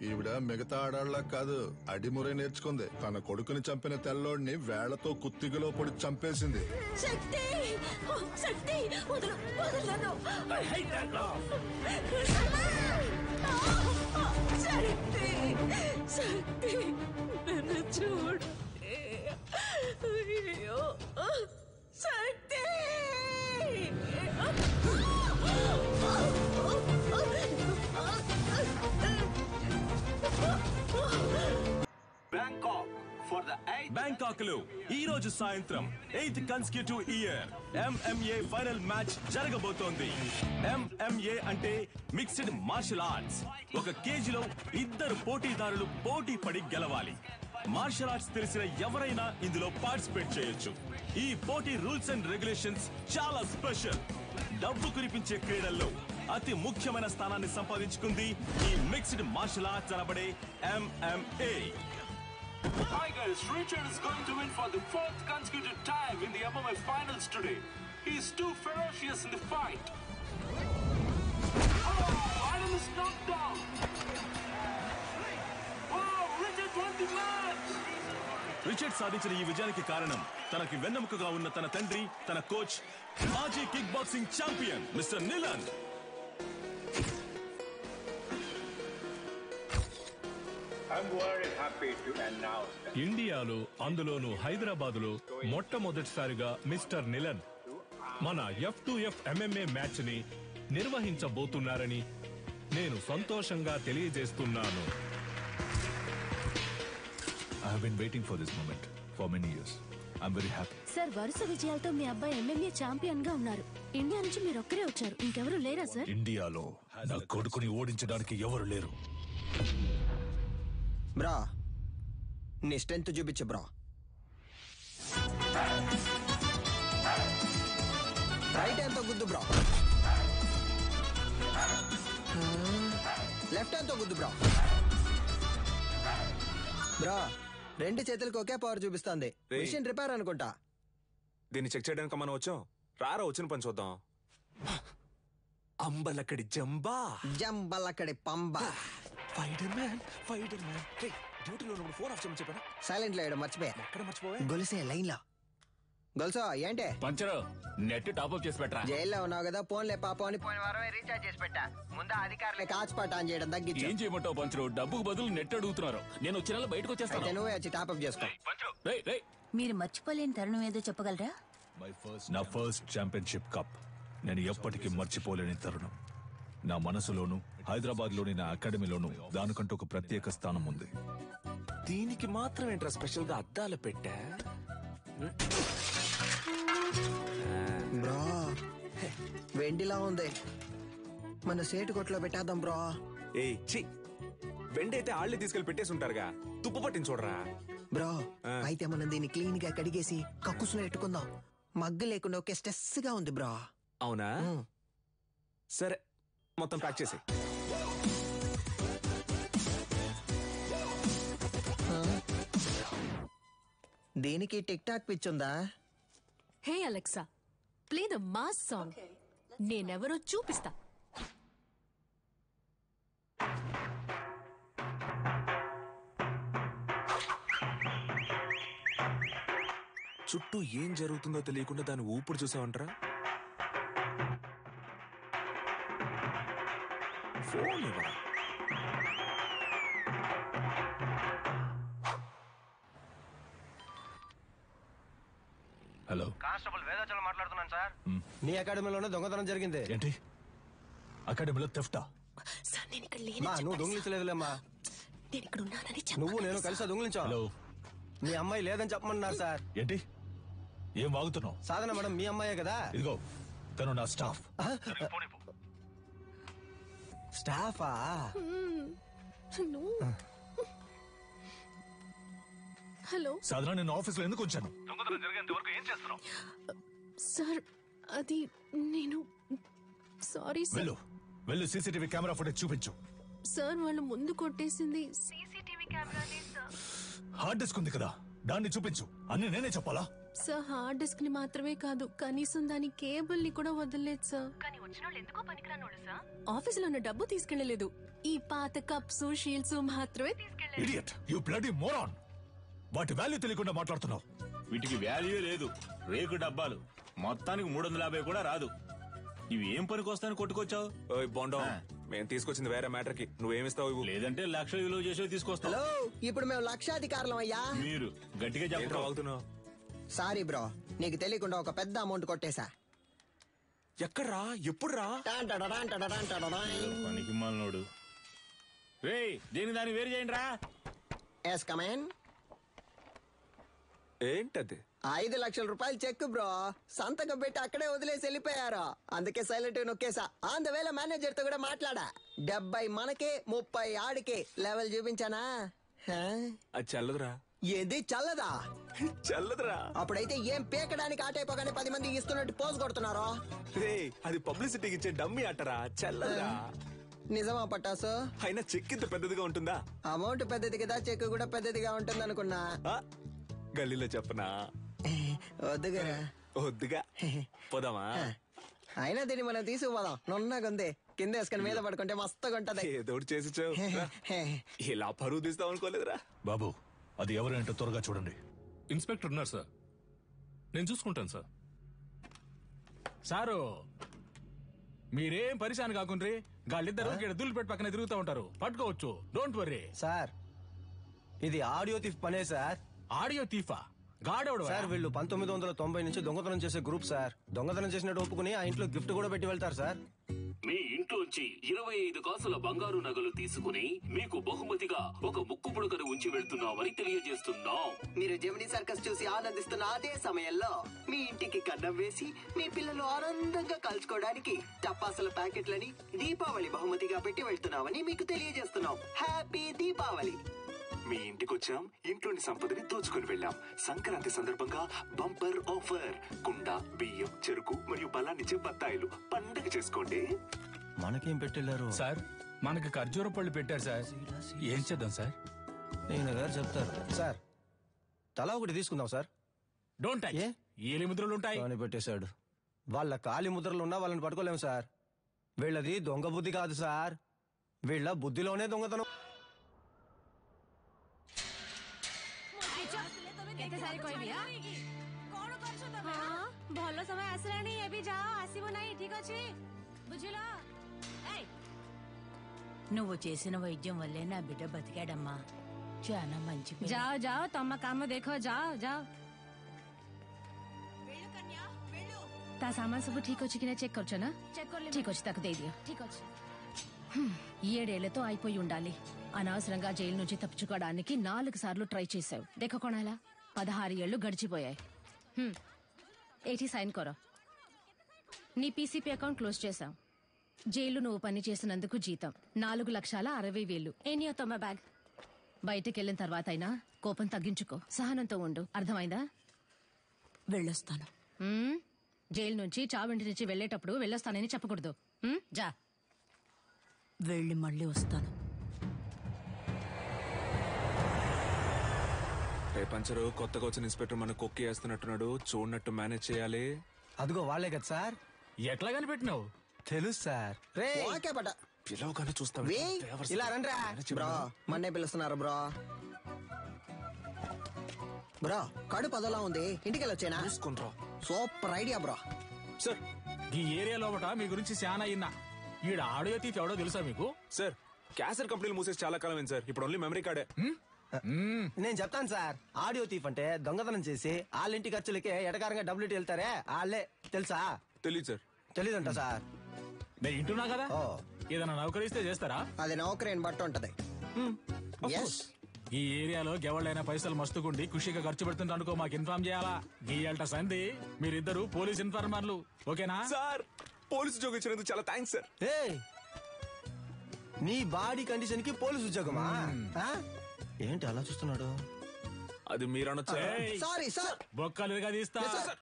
ఈవిడ మిగతా ఆడాళ్ళ కాదు, అడిమురే నేర్చుకుంది. తన కొడుకుని చంపిన తెల్లోడిని వేళ్లతో కుత్తిగలో పొడి చంపేసింది. శక్తి శక్తి వదలు వదలను. శక్తి శక్తి నన్ను చూడు. అయ్యో శక్తి. బ్యాంకాక్ లో ఈ రోజు సాయంత్రం 8th consecutive year MMA final match జరగబోతోంది. MMA అంటే మిక్స్డ్ మార్షల్ ఆర్ట్స్. ఒక కేజీలో ఇద్దరు పోటీదారులు పోటీ పడి గెలవాలి. మార్షల్ ఆర్ట్స్ తెలిసిన ఎవరైనా ఇందులో పార్టిసిపేట్ చేయొచ్చు. ఈ పోటీ రూల్స్ అండ్ రెగ్యులేషన్స్ చాలా స్పెషల్. డబ్బు కురిపించే క్రీడల్లో అతి ముఖ్యమైన స్థానాన్ని సంపాదించుకుంది ఈ మిక్స్డ్ మార్షల్ ఆర్ట్స్ అనబడే MMA. Tigers, Richard is going to win for the 4th consecutive time in the MMA finals today. He is too ferocious in the fight. Oh, Adam is knocked down. Wow, Richard won the match. Richard సాధించిన ఈ విజయానికి కారణం తనకి వెన్నెముకగా ఉన్న తన తండ్రి, తన coach, మాజీ కిక్ బాక్సింగ్ ఛాంపియన్ మిస్టర్ నిలన్. ఇండియాలో, అందులోనూ హైదరాబాదులో మొట్టమొదటిసారిగా మిస్టర్ నిలన్ మన F2F MMA మ్యాచ్ ని నిర్వహించబోతున్నారని నేను సంతోషంగా తెలియజేస్తున్నాను. I have been waiting for this moment for many years. I'm very happy. Sir, వరుస విజయాలతో మీ అబ్బాయి MMA ఛాంపియన్ గా ఉన్నారు. ఇండియా నుంచి మీరు ఒక్కరే వచ్చారు, ఇంకెవరు లేరా సార్? ఇండియాలో నా కొడుకుని ఓడించడానికి ఎవరు లేరు. బ్రా, నీ స్ట్రెంత్ చూపించు బ్రా. రైట్ హ్యాండ్ తో గుద్దు బ్రా. లెఫ్ట్ హ్యాండ్ తో గుద్దు బ్రా. బ్రా, రెండు చేతులకు ఒకే పవర్ చూపిస్తుంది. మిషన్ రిపేర్ అనుకుంటా. దీన్ని చెక్ చేయడానికి మనం వచ్చాం. రారా వచ్చిన పని చూద్దాం. అంబలక్కడి జంబా, జంబలక్కడి పంబా. Fighter man, fighter man. డ్యూటీలో ఉన్నప్పుడు ఫోన్ ఆఫ్ చేయమని చెప్పాను. సైలెంట్ లో మర్చిపోయా. ఎక్కడ మర్చిపోవా? గొలుసే లైన్ లో. గొలుసో ఏంటే? పంచరు, నెట్ టాప్అప్ చేసి పెట్టరా. జైల్లో ఉన్నావు కదా, ఫోన్లే పాపం అని పోయిన వారమే రీఛార్జ్ చేసి పెట్టా. ముందు అధికారులే కాచిపాట ఆన్ చేయడం తగ్గించు. ఏం చేయమంటావు పంచరు? డబ్బుకు బదులు నెట్ అడుగుతున్నారు. నేను వచ్చే నెల బయటకు వచ్చేస్తాను. నువ్వే వచ్చి టాప్అప్ చేసుకో. మీరు మర్చిపోలేని తరుణం ఏదో చెప్పగలరా? నా ఫస్ట్ ఛాంపియన్షిప్ కప్ నేను ఎప్పటికీ మర్చిపోలేని తరుణం. నా మనసులోను, హైదరాబాద్ లోని నా అకాడమీలోను దానికంటూ ఒక ప్రత్యేక స్థానం ఉంది. దీనికి మాత్రం ఏంట్రా స్పెషల్ గా అద్దాలు పెట్టా? బ్రో, వెండిలా ఉంది. మన సేటు కొట్లో పెట్టేద్దాం బ్రో. ఏయ్ ఛీ, వెండైతే ఆళ్లే తీసుకెళ్లి పెట్టేసి ఉంటారుగా. తుప్పు పట్టించి చూడరా బ్రో. అయితే మనం దీన్ని క్లీన్ గా కడిగేసి కక్కుసులో పెట్టుకుందాం. మగ్గు లేకుండా ఒకే స్ట్రెస్ గా ఉంది బ్రో. అవునా? సరే, మొత్తం ప్యాక్ చేసి. దీనికి టిక్ టాక్ పిచ్చుందా? Hey Alexa, play the mass song. నేనెవరో చూపిస్తా. చుట్టూ ఏం జరుగుతుందో తెలియకుండా దాన్ని ఊపిరి చూసావంటరా? ఫోన్ ఇవ్వరా? హలో, కానిస్టేబుల్ వేదాచలం మాట్లాడుతున్నాను సార్. నీ అకాడమీలోనే దొంగతనం జరిగింది. ఏంటి? అకాడమీలో థెఫ్టా? సార్, నేను ఇక్కడ నువ్వు దొంగిలించలేదులేమ్మా. నేను ఇక్కడ ఉన్నానని నువ్వు నేను కలిసి దొంగిలించావు. హలో, మీ అమ్మాయి లేదని చెప్పమన్నారు సార్. ఏంటి? ఏం వాగుతున్నావు? సాధన మేడం మీ అమ్మాయే కదా. ఇదిగో, తను నా స్టాఫ్. స్టాఫా? హలో సాధారణ నేను ఆఫీస్లో ఎందుకు వచ్చాను? దొంగతనం జరిగేంత వరకు ఏం చేస్తున్నావు సార్? అది నేను సారీ సార్. వెళ్ళు సీసీటీవీ కెమెరా ఫుటేజ్ చూపించు. సార్, వాళ్ళు ముందు కొట్టేసింది సీసీటీవీ కెమెరానే సార్. హార్డ్ డిస్క్ ఉంది కదా, దాన్ని చూపించు. అన్ని నేనే చెప్పాలా? సార్ హార్డ్ డిస్క్ ని మాత్రమే కాదు కనీసం దాని కేబుల్ ని కూడా వదలలేదు సార్. కానీ వచ్చిన వాళ్ళు ఎందుకో పనికిరానోడు సార్. ఆఫీసులో ఉన్న డబ్బు తీసుకెళ్లలేదు. ఈ పాత కప్స్ షీల్డ్స్ మాత్రమే తీసుకెళ్లేదు. Idiot you bloody moron. వాటి వాల్యూ తెలియకుండా మాట్లాడుతున్నావు. వీటికి వాల్యూ లేదు, రేకు డబ్బాలు. మొత్తానికి 350 కూడా రాదు. ఇవి ఏం పనికి వస్తాయని కొట్టుకొచ్చావు? బొండం మేము తీసుకొచ్చింది వేరే మ్యాటర్ కి, నువ్వేమిస్తావు? లేదంటే లక్ష విలువ చేసే తీసుకొస్తావు. హలో, ఇప్పుడు మేము లక్షాధికారులం అయ్యా. మీరు గట్టిగా చెప్పావు. సారీ బ్రో, నీకు తెలియకుండా ఒక పెద్ద అమౌంట్ కొట్టేశా. ఎక్కడ్రా, ఎప్పుడు రా? పనికి మాలినోడు. రేయ్, దీని దాన్ని వేరు చేయండి రా. Yes come on. ఏంటది? 5 లక్షల రూపాయలు చెక్ బ్రో, సంతకం పెట్టి అక్కడే వదిలేసి వెళ్ళిపోయారు. అందుకే సైలెంట్ నొక్కేసా. ఆన్ ద వేళ మేనేజర్ తో కూడా మాట్లాడా. 70 మనకే 30 ఆడికే లెవెల్ చూపించానా? అది చల్లదురా. ఏది చల్లదా? చల్లదురా. అప్పుడైతే ఏం పీకడానికి ఆటైపోగానే 10 మంది ఇస్తున్నట్టు పోజ్ కొడుతున్నారు. రే, అది పబ్లిసిటీకి ఇచ్చే డమ్మీ అట్టరా, చల్లదురా. నిజమా పట్టాసు? అయినా చెక్ ఇంత పెద్దదిగా ఉంటుందా? అమౌంట్ పెద్దది కదా, చెక్ కూడా పెద్దదిగా ఉంటుంది అనుకున్నా. గల్లీలో చెప్పనా? వద్దుగా. వద్దుగా, పోదామా? అయినా దీన్ని మనం తీసుకుపోదాం. నున్నగుంది, కింద వేసుకుని మీద పడుకుంటే మస్తుగా ఉంటది. ఏదో చేసి ఇలా పరువు తీస్తాం అనుకోలేదురా. బాబు, అది ఎవరంటే త్వరగా చూడండి. ఇన్స్పెక్టర్ ఉన్నారు సార్, నేను చూసుకుంటాను సార్. సారు, మీరేం పరిశాన్ కాకుండ్రి. గాళ్ళిద్దరు దుల్లు పెట్టి పక్కన తిరుగుతూ ఉంటారు, పట్టుకోవచ్చు. Don't worry sir. ఇది ఆడియో థీఫ్ పనే సార్. ఆడియో థీఫా? గాడెవడు సార్? వీళ్ళు 1990 నుంచి దొంగతనం చేసే గ్రూప్ సార్. దొంగతనం చేసినట్టు ఒప్పుకుని ఆ ఇంట్లో గిఫ్ట్ కూడా పెట్టి వెళ్తారు సార్. మీ ఇంట్లోంచి 25 కాసుల బంగారు నగలు తీసుకుని మీకు బహుమతిగా ఒక ముక్కు పుడకను ఉంచి వెళ్తున్నామని తెలియజేస్తున్నాం. మీరు జెమినీ సర్కస్ చూసి ఆనందిస్తున్న అదే సమయంలో మీ ఇంటికి కన్నం వేసి మీ పిల్లలు ఆనందంగా కలుసుకోవడానికి టపాసుల ప్యాకెట్లని దీపావళి బహుమతిగా పెట్టి వెళ్తున్నామని మీకు తెలియజేస్తున్నాం. హ్యాపీ దీపావళి. మీ ఇంటికి వచ్చాం, ఇంట్లోని సంపదని దోచుకుని వెళ్ళాం. సంక్రాంతి సందర్భంగా బంపర్ ఆఫర్. కుండ, బియ్యం, చెరుకు మరియు బలాన్నిచ్చే బత్తాయిలు. పండగ చేసుకోండి. మనకేం పెట్టెళ్ళారు సార్? మనకి ఖర్జూర పళ్ళు పెట్టారు సార్. ఏం చేద్దాం సార్? నేను గారు చెప్తారు సార్. తలా ఒకటి తీసుకుందాం సార్. Don't touch. ఏలి ముద్రలు ఉంటాయి అని పెట్టేశాడు. వాళ్ళ కాలి ముద్రలు ఉన్నా వాళ్ళని పట్టుకోలేము సార్. వీళ్ళది దొంగ బుద్ధి కాదు సార్, వీళ్ళ బుద్ధిలోనే దొంగతనం. ଭଲ ସମୟ ଆସିଲାଣି, ଏବେ ଯାଅ, ଆସିବ ନାହିଁ, ଠିକ ଅଛି? ବୁଝିଲ? నువ్వు చేసిన వైద్యం వల్లే నా బిడ్డ బతికాడమ్మా. చాలా మంచి. ଯାଅ ଯାଅ, ତମ କାମ ଦେଖ, ଯାଅ ଯାଅ. ତା ସାମାନ ସବୁ ଠିକ ଅଛି କି ନା చెక్ କରୁଛ ନା? ଠିକ ଅଛି, ତାକୁ ଦେଇଦିଅ. ଠିକ ଅଛି. 7 ఏళ్లతో అయిపోయి ఉండాలి. అనవసరంగా జైలు నుంచి తప్పించుకోవడానికి 4 సార్లు ట్రై చేశావు. దేఖ కొనాలా? 16 ఏళ్లు గడిచిపోయాయి. ఏటి సైన్ కొర. నీ పీసీపీ అకౌంట్ క్లోజ్ చేశాం. జైలు నువ్వు పని చేసినందుకు జీతం 4,60,000. ఏనియో తొమ్మ బ్యాగ్. బయటకు వెళ్ళిన తర్వాత అయినా కోపం తగ్గించుకో, సహనంతో ఉండు. అర్థమైందా? వెళ్ళొస్తాను. జైలు నుంచి చావింటి నుంచి వెళ్ళేటప్పుడు వెళ్ళొస్తానని చెప్పకూడదు. జా. వెళ్ళి మళ్ళీ వస్తాను. పంచరు, కొత్తగా వచ్చిన ఇన్స్పెక్టర్ మన కొక్కి వేస్తున్నట్టున్నాడు. చూడనట్టు మేనేజ్ చేయాలి. అదిగో వాళ్ళే కదా సార్. ఎట్లా కనిపెట్టినావు? తెలుసు సార్. పిలవగానే చూస్తాం. ఇలా రండ్రా బ్రో, మన్నే పిలుస్తున్నారు బ్రో. బ్రో, కడుపు అదోలా ఉంది, ఇంటికి వెళ్ళొచ్చేనా? Super idea bro. సార్, ఈ ఏరియా లోపల మీ గురించి చాలా అయినా. ఈడ ఆడియో తీసి ఎవడో తెలుసా మీకు? సార్, క్యాసెట్ కంపెనీలు మూసేసి చాలా కాలం అయింది సార్. ఇప్పుడు ఓన్లీ మెమరీ కార్డే. నేను చెప్తాను సార్. ఆడియో తీఫ్ అంటే దొంగతనం చేసి వాళ్ళ ఇంటి ఖర్చులకే ఎటకారంగా డబ్బులు ఇటు వెళ్తారే వాళ్ళే. తెలుసా? తెలీదు సార్. తెలీదంట సార్. నేను ఇంటున్నా కదా, ఏదైనా నౌకరిస్తే చేస్తారా? అది నౌకరీని బట్టి ఉంటది. ఈ ఏరియాలో ఎవళ్ళైనా పైసలు మస్తుకుండి ఖుషిగా ఖర్చు పెడుతుంటే అనుకో, మాకు ఇన్ఫార్మ్ చేయాలా. గీయాలట సంధి. మీరిద్దరు పోలీస్ ఇన్ఫార్మర్లు, ఓకేనా? సార్, పోలీసు ఉద్యోగం ఇచ్చినందుకు చాలా థ్యాంక్స్ సార్. నీ బాడీ కండిషన్ కి పోలీసు ఉద్యోగమా? ఏంటి అలా చూస్తున్నాడు? అది మీరు అనొచ్చా? సారీ సార్, బొక్కలుగా తీస్తా.